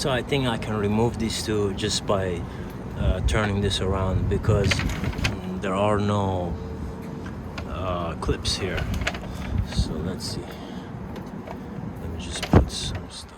So I think I can remove these two just by turning this around, because there are no clips here. So let's see. Let me just put some stuff.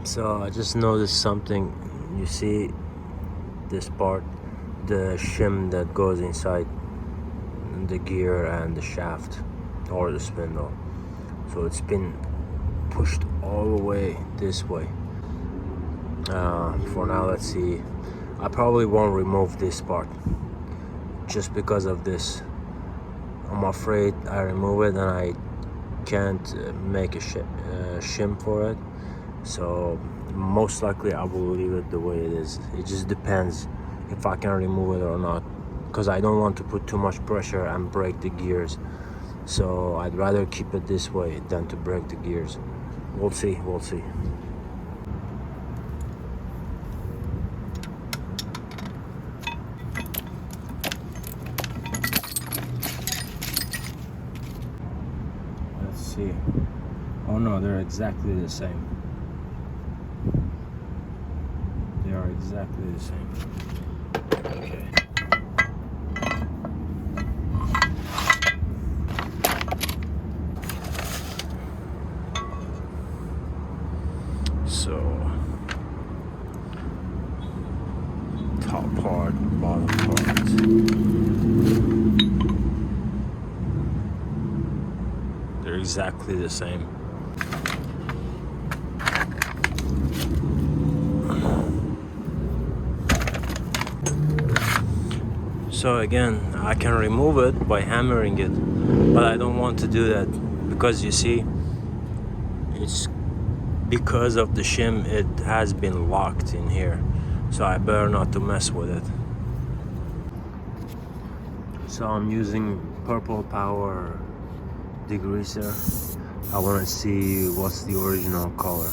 So I just noticed something. You see this part, the shim that goes inside the gear and the shaft or the spindle. So it's been pushed all the way this way. For now, let's see. I probably won't remove this part just because of this. I'm afraid I remove it and I can't make a shim for it. So most likely I will leave it the way it is. It just depends if I can remove it or not, because I don't want to put too much pressure and break the gears. So I'd rather keep it this way than to break the gears. We'll see. Let's see. Oh no, they're exactly the same. They are exactly the same. Okay. So, top part, bottom part. They're exactly the same. So again, I can remove it by hammering it, but I don't want to do that because you see, it's because of the shim, it has been locked in here. So I better not to mess with it. So I'm using Purple Power degreaser. I want to see what's the original color.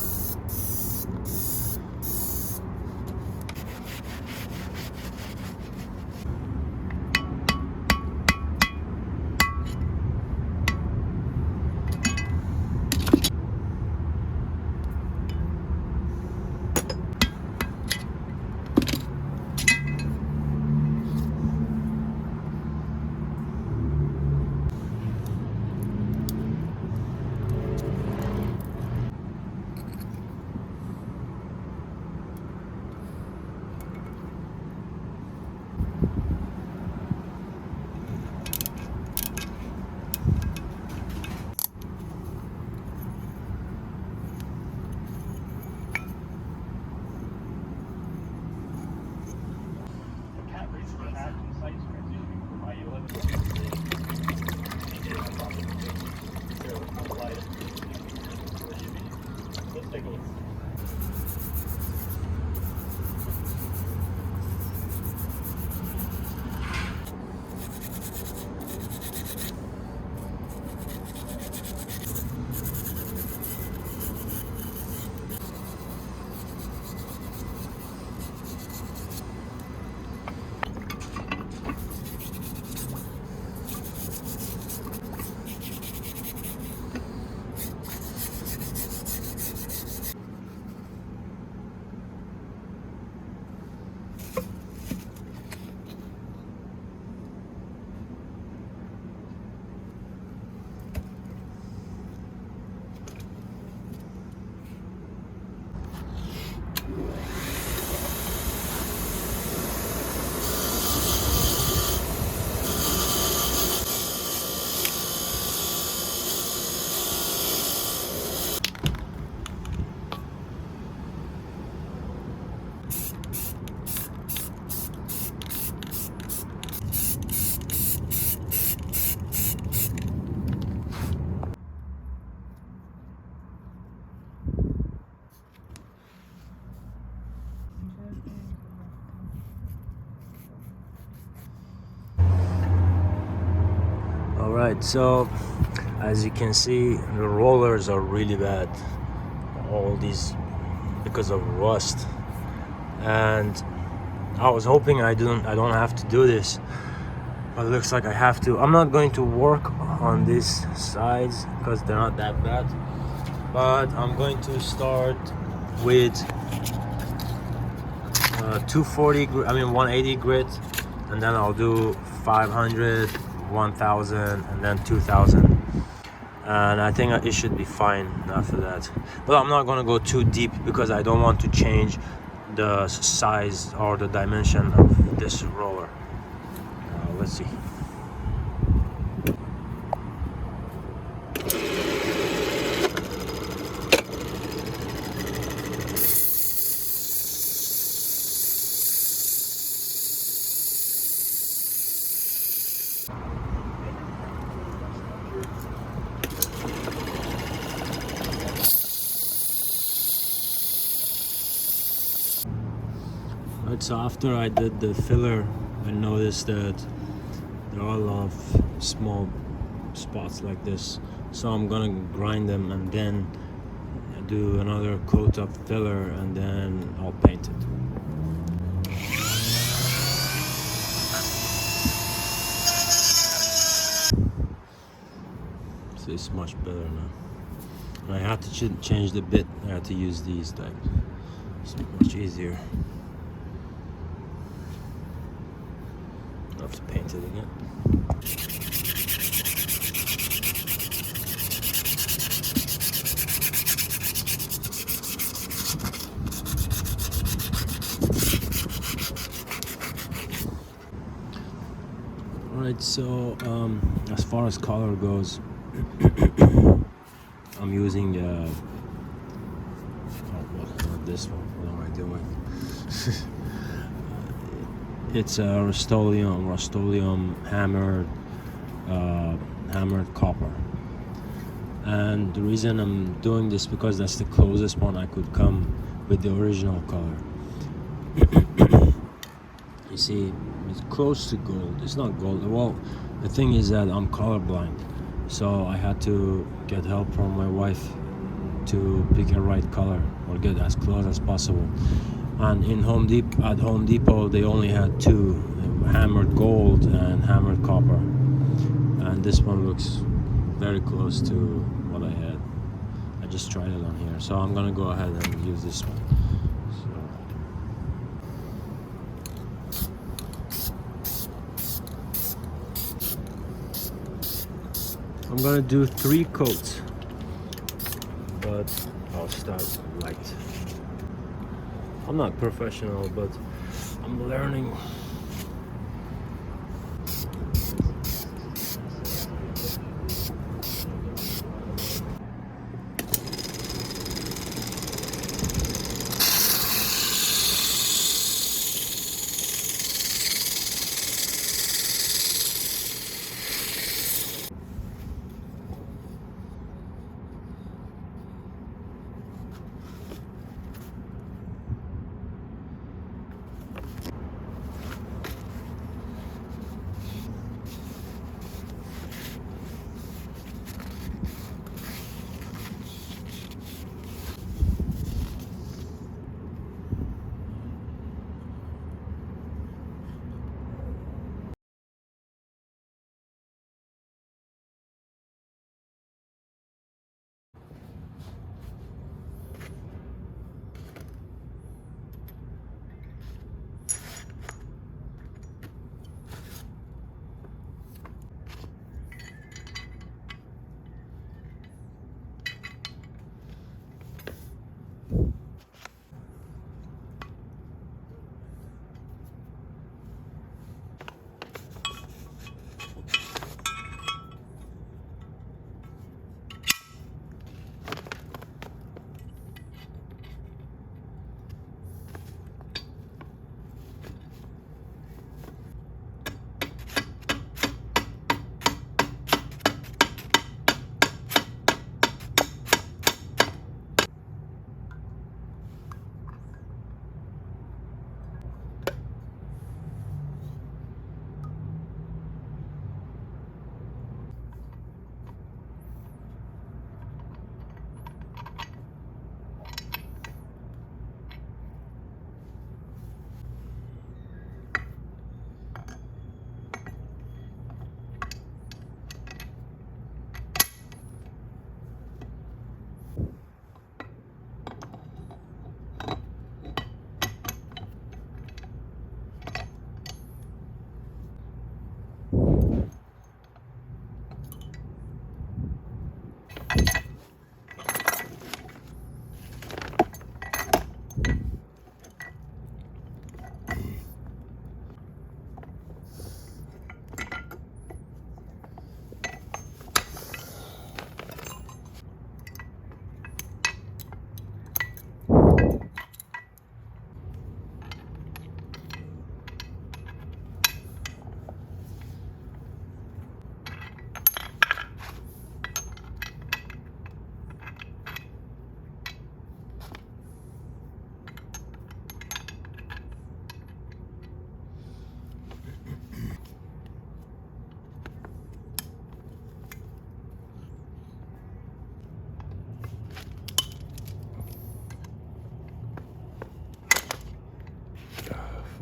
Alright, so as you can see, the rollers are really bad. All these because of rust. And I was hoping I don't have to do this, but it looks like I have to. I'm not going to work on these sides because they're not that bad, but I'm going to start with 180 grit, and then I'll do 500, 1000, and then 2000, and I think it should be fine after that. But I'm not going to go too deep because I don't want to change the size or the dimension of this roller. Let's see. Right, so after I did the filler, I noticed that there are a lot of small spots like this, so I'm gonna grind them and then do another coat of filler, and then I'll paint it. So it's much better now. And I have to change the bit. I have to use these types. It's much easier. I have to paint it again. Alright, so as far as color goes, I'm using not this one. What am I doing? It's a Rust-Oleum hammered copper, and the reason I'm doing this because that's the closest one I could come with the original color. You see, it's close to gold. It's not gold. Well, the thing is that I'm colorblind, so I had to get help from my wife to pick a right color or get as close as possible. And at Home Depot, they only had two, hammered gold and hammered copper. And this one looks very close to what I had. I just tried it on here, so I'm gonna go ahead and use this one. I'm gonna do 3 coats, but I'll start light. I'm not professional, but I'm learning.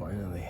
Finally.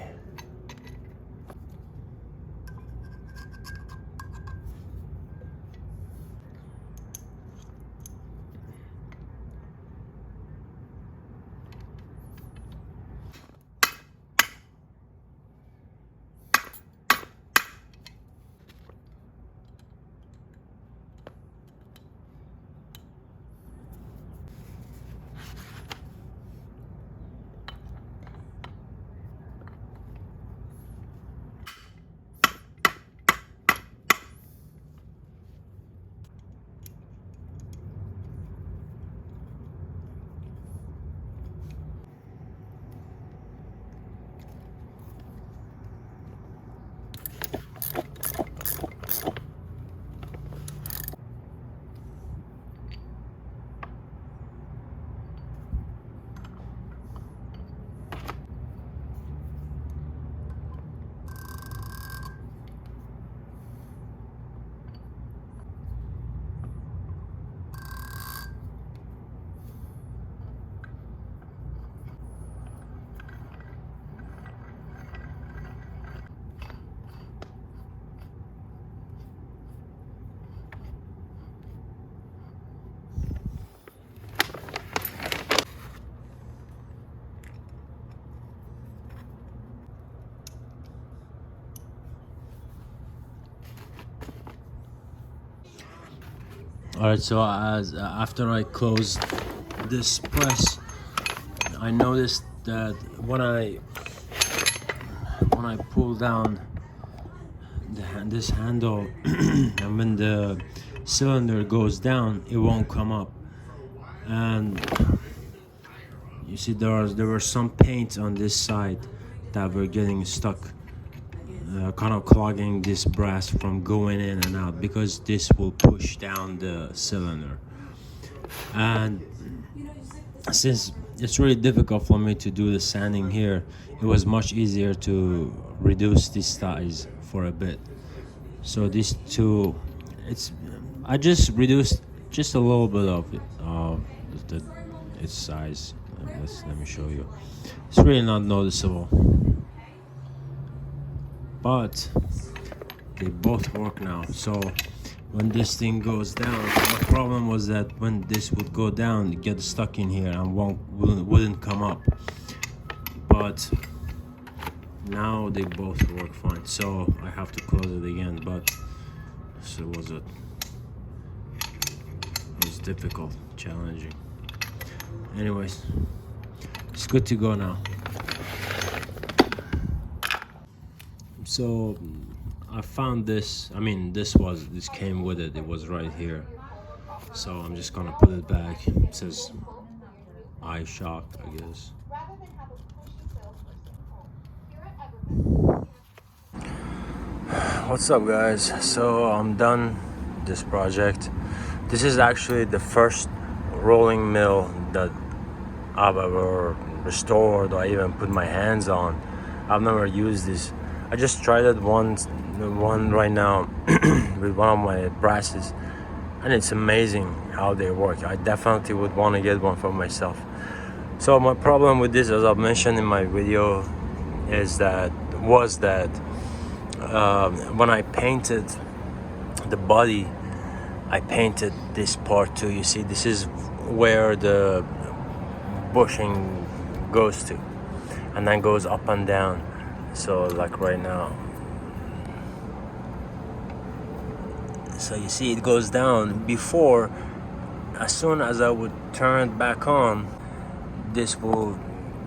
Alright, so as after I closed this press, I noticed that when I pull down this handle and when the cylinder goes down, it won't come up. And you see there were some paint on this side that were getting stuck, kind of clogging this brass from going in and out, because this will push down the cylinder. And since it's really difficult for me to do the sanding here, it was much easier to reduce this size for a bit. So these two, I just reduced just a little bit of its size. Let me show you. It's really not noticeable, but they both work now. So when this thing goes down, the problem was that when this would go down, it gets stuck in here and wouldn't come up. But now they both work fine. So I have to close it again, but so it was difficult, challenging. Anyways, it's good to go now. So I found this. I mean, this came with it. It was right here. So I'm just gonna put it back. It says eye shock, I guess. What's up, guys? So I'm done this project. This is actually the first rolling mill that I've ever restored or even put my hands on. I've never used this. I just tried it one right now with one of my brasses, and it's amazing how they work. I definitely would want to get one for myself. So my problem with this, as I've mentioned in my video, was that when I painted the body, I painted this part too. You see, this is where the bushing goes to, and then goes up and down. So like right now, so you see it goes down. Before, as soon as I would turn it back on, this will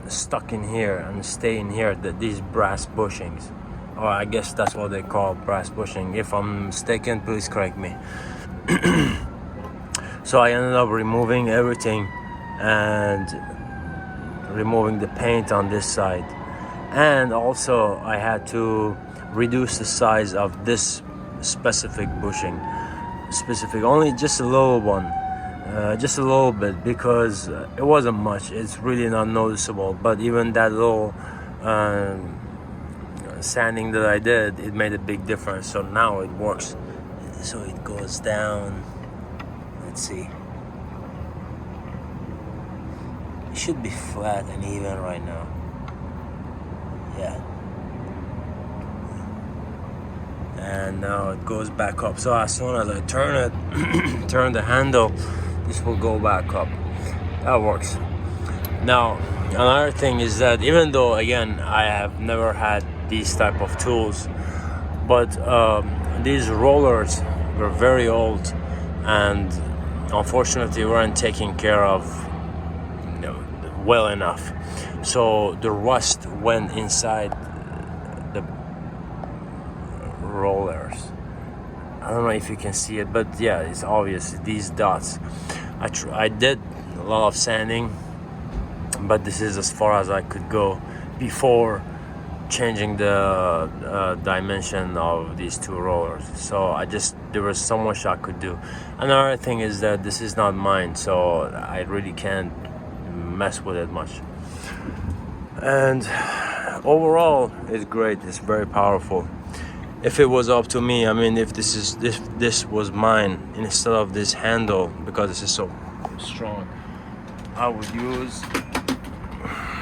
stuck in here and stay in here, these brass bushings, or I guess that's what they call brass bushing. If I'm mistaken, please correct me. So I ended up removing everything and removing the paint on this side, and also I had to reduce the size of this specific bushing, only just a little one, just a little bit, because it wasn't much. It's really not noticeable, but even that little sanding that I did, it made a big difference. So now it works. So it goes down. Let's see. It should be flat and even right now. Yeah. And now it goes back up. So as soon as I turn it, turn the handle, this will go back up. That works. Now, another thing is that even though, again, I have never had these type of tools, but these rollers were very old and unfortunately weren't taken care of, you know, well enough. So the rust went inside the rollers. I don't know if you can see it, but yeah, it's obvious, these dots. I did a lot of sanding, but this is as far as I could go before changing the dimension of these two rollers. So there was so much I could do. Another thing is that this is not mine, so I really can't mess with it much. And overall, it's great. It's very powerful. If it was up to me, I mean, if this was mine instead of this handle, because this is so strong, I would use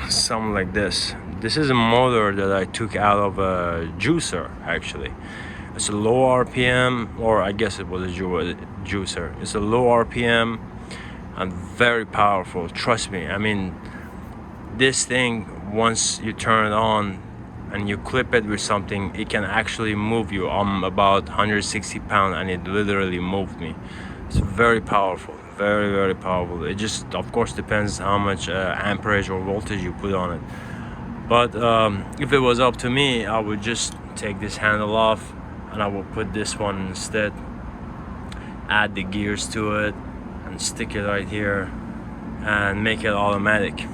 something like this. This is a motor that I took out of a juicer, actually. It's a low RPM, or I guess it was a juicer. It's a low RPM and very powerful, trust me. I mean, this thing, once you turn it on and you clip it with something, it can actually move you. I'm about 160 pounds and it literally moved me. It's very powerful, very, very powerful. It just, of course, depends how much amperage or voltage you put on it. But if it was up to me, I would just take this handle off and I will put this one instead, add the gears to it and stick it right here and make it automatic.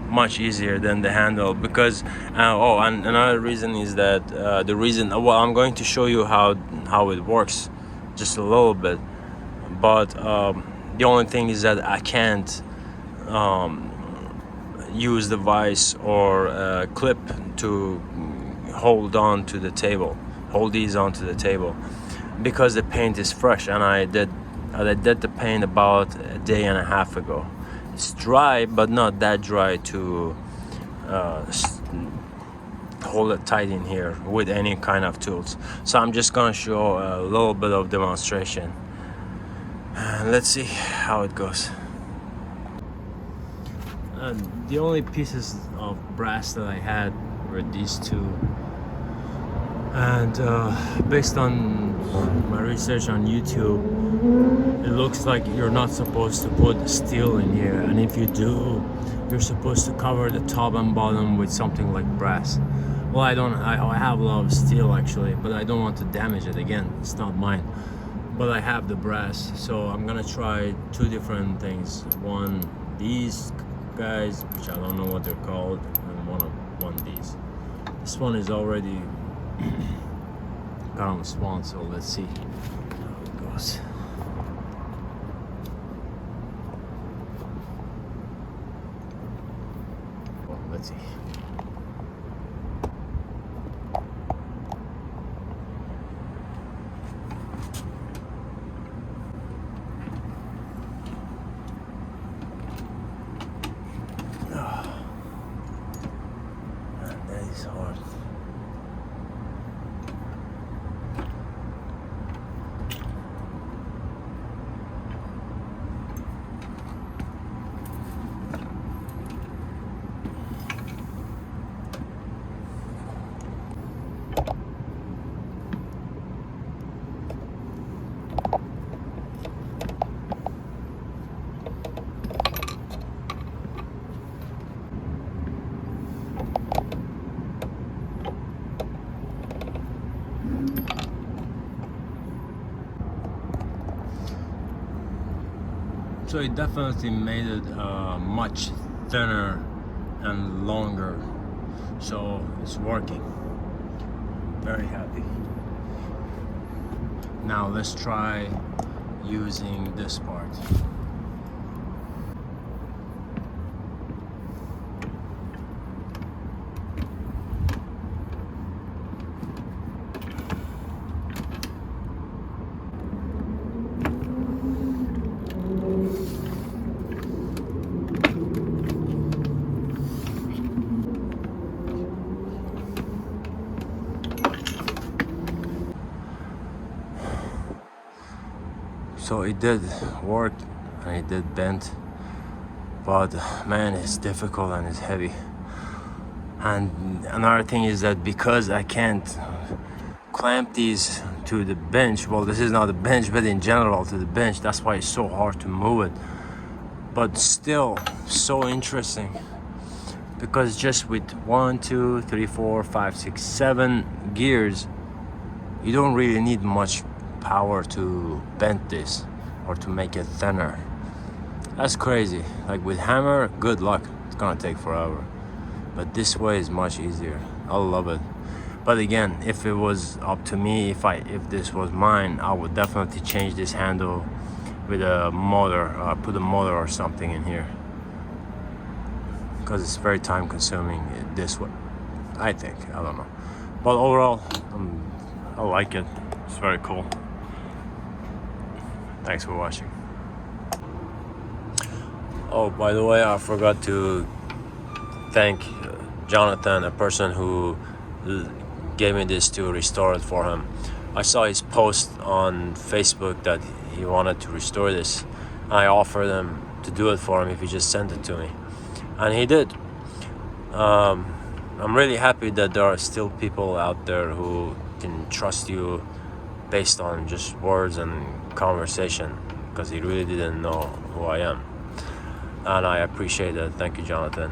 Much easier than the handle, because and another reason is that I'm going to show you how it works just a little bit, but the only thing is that I can't use the vise or clip to hold these onto the table, because the paint is fresh and I did the paint about a day and a half ago. It's dry, but not that dry to hold it tight in here with any kind of tools. So I'm just gonna show a little bit of demonstration and let's see how it goes. The only pieces of brass that I had were these two, and based on my research on YouTube, it looks like you're not supposed to put steel in here, and if you do, you're supposed to cover the top and bottom with something like brass. Well, I have a lot of steel actually, but I don't want to damage it. Again, it's not mine, but I have the brass, so I'm gonna try two different things. One, these guys, which I don't know what they're called, and one these. This one is already got on the spawn, so let's see how it goes. Well, let's see. Man, that is hard. So it definitely made it much thinner and longer, so it's working. Very happy. Now let's try using this part. So it did work and it did bend, but man, it's difficult and it's heavy. And another thing is that because I can't clamp these to the bench, well, this is not a bench, but in general to the bench, that's why it's so hard to move it. But still so interesting, because just with 1, 2, 3, 4, 5, 6, 7 gears, you don't really need much power to bend this or to make it thinner. That's crazy. Like with hammer, good luck, it's gonna take forever. But this way is much easier. I love it. But again, if it was up to me, if this was mine, I would definitely change this handle with a motor, put a motor or something in here, because it's very time consuming this way, I think. I don't know, but overall I like it. It's very cool. Thanks for watching. Oh, by the way, I forgot to thank Jonathan, a person who gave me this to restore it for him. I saw his post on Facebook that he wanted to restore this. I offered him to do it for him if he just sent it to me, and he did. I'm really happy that there are still people out there who can trust you based on just words and conversation, because he really didn't know who I am, and I appreciate that. Thank you, Jonathan.